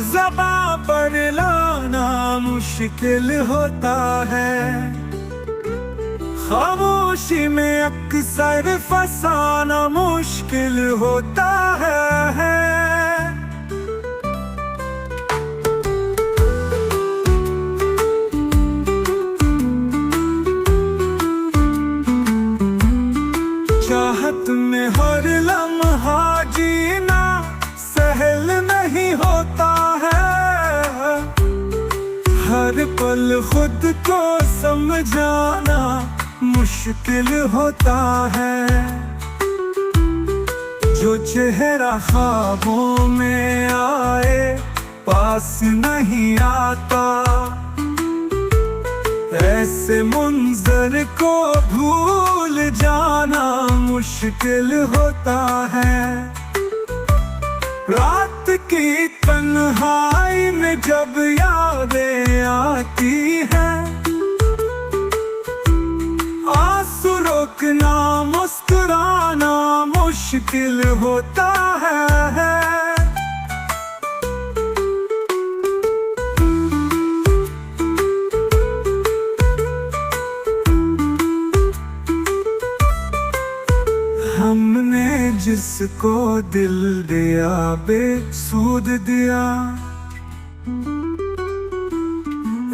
ज़बां पर लाना मुश्किल होता है। खामोशी में अक्सर फसाना मुश्किल होता है। चाहत में हर लम्हा जीना सहल नहीं होता है। हर पल खुद को समझाना मुश्किल होता है। जो चेहरा ख्वाबों में आए पास नहीं आता, ऐसे मंजर को भूल जाना मुश्किल होता है। रात की तन्हाई में जब यादें आती हैं, आंसू रोकना मुस्कुराना मुश्किल होता है। हमने जिसको दिल दिया बेसूद दिया,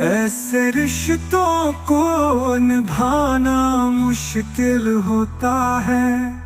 ऐसे रिश्तों को निभाना मुश्किल होता है।